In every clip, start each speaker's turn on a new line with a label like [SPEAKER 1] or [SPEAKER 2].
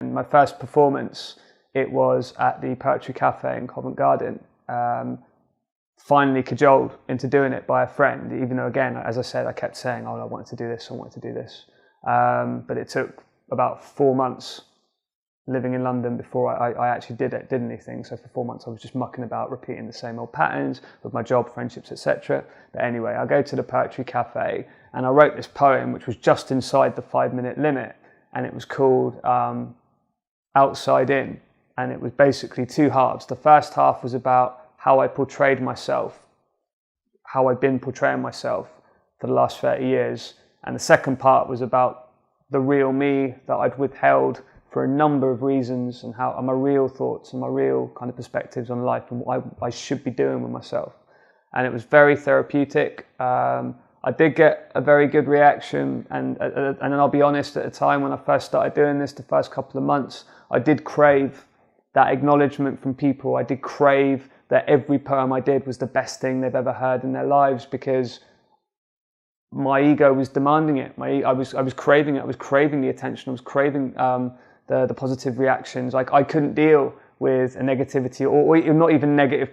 [SPEAKER 1] My first performance, it was at the Poetry Cafe in Covent Garden. Finally cajoled into doing it by a friend, even though, again, as I said, I kept saying, oh, I wanted to do this, I wanted to do this. But it took about 4 months living in London before I actually did anything. So for 4 months I was just mucking about, repeating the same old patterns with my job, friendships, etc. But anyway, I go to the Poetry Cafe and I wrote this poem which was just inside the 5-minute limit, and it was called Outside In, and it was basically two halves. The first half was about how I portrayed myself, how I've been portraying myself for the last 30 years. And the second part was about the real me that I'd withheld for a number of reasons, and how my real thoughts and my real kind of perspectives on life and what I should be doing with myself. And it was very therapeutic. I did get a very good reaction, and then I'll be honest, at the time when I first started doing this, the first couple of months, I did crave that acknowledgement from people. I did crave that every poem I did was the best thing they've ever heard in their lives, because my ego was demanding it. I was craving it. I was craving the attention. I was craving the positive reactions. Like, I couldn't deal with a negativity or not even negative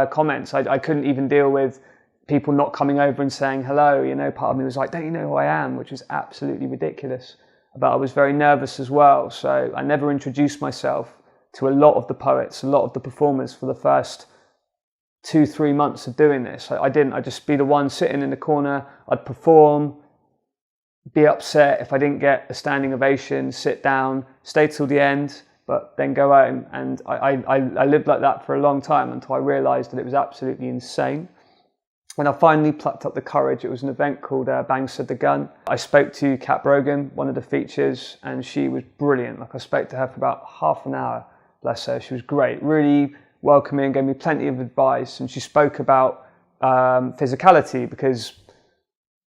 [SPEAKER 1] comments. I couldn't even deal with people not coming over and saying hello. You know, part of me was like, don't you know who I am? Which was absolutely ridiculous. But I was very nervous as well. So I never introduced myself to a lot of the poets, a lot of the performers for the first 2-3 months of doing this. I didn't. I'd just be the one sitting in the corner. I'd perform, be upset if I didn't get a standing ovation, sit down, stay till the end, but then go home. And I lived like that for a long time until I realised that it was absolutely insane. When I finally plucked up the courage, it was an event called Bang Said the Gun. I spoke to Kat Brogan, one of the features, and she was brilliant. Like, I spoke to her for about half an hour, bless her. She was great, really welcoming, gave me plenty of advice, and she spoke about physicality, because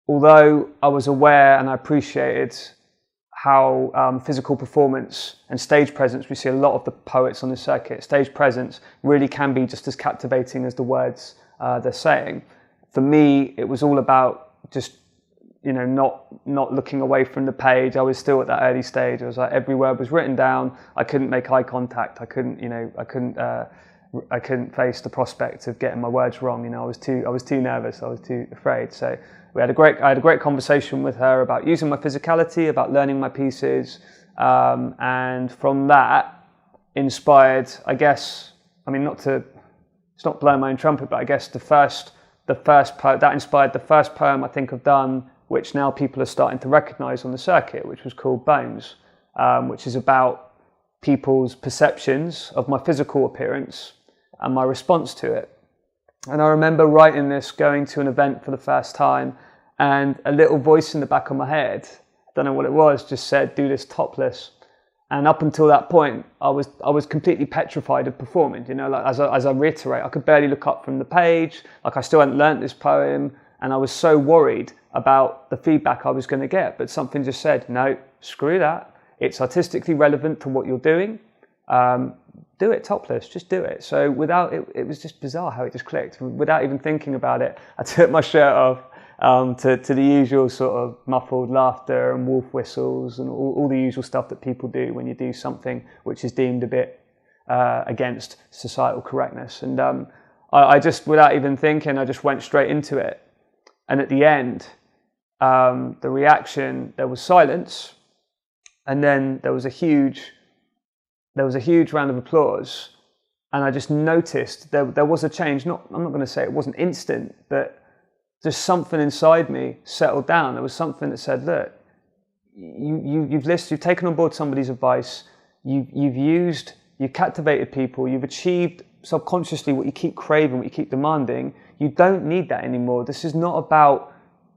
[SPEAKER 1] although I was aware and I appreciated how physical performance and stage presence, we see a lot of the poets on the circuit, stage presence really can be just as captivating as the words they're saying. For me, it was all about just, you know, not looking away from the page. I was still at that early stage. I was like, every word was written down. I couldn't make eye contact. I couldn't face the prospect of getting my words wrong. You know, I was too nervous. I was too afraid. So I had a great conversation with her about using my physicality, about learning my pieces, and from that inspired, I guess, I mean, it's not blowing my own trumpet, but I guess the first poem that inspired the first poem I think I've done, which now people are starting to recognise on the circuit, which was called Bones, which is about people's perceptions of my physical appearance and my response to it. And I remember writing this, going to an event for the first time, and a little voice in the back of my head, I don't know what it was, just said, do this topless. And up until that point, I was completely petrified of performing. You know, like, as I reiterate, I could barely look up from the page. Like, I still hadn't learnt this poem, and I was so worried about the feedback I was going to get. But something just said, no, screw that. It's artistically relevant to what you're doing. Do it topless, just do it. So without it was just bizarre how it just clicked. Without even thinking about it, I took my shirt off. To the usual sort of muffled laughter and wolf whistles and all the usual stuff that people do when you do something which is deemed a bit against societal correctness. And I just, without even thinking, I just went straight into it. And at the end, the reaction, there was silence, and then there was a huge round of applause. And I just noticed there was a change. I'm not going to say it wasn't instant, but just something inside me settled down. There was something that said, look, you've listened, you've taken on board somebody's advice, you've captivated people, you've achieved subconsciously what you keep craving, what you keep demanding. You don't need that anymore. This is not about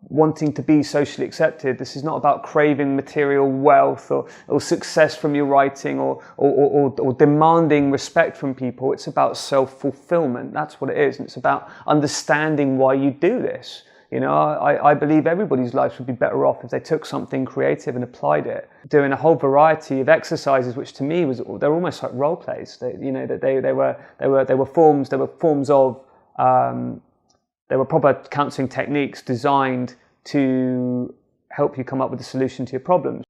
[SPEAKER 1] wanting to be socially accepted. This is not about craving material wealth or success from your writing or demanding respect from people. It's about self-fulfillment. That's what it is. And it's about understanding why you do this. You know, I believe everybody's life would be better off if they took something creative and applied it, doing a whole variety of exercises, which to me they're almost like role plays. They were forms of there were proper counselling techniques designed to help you come up with a solution to your problems.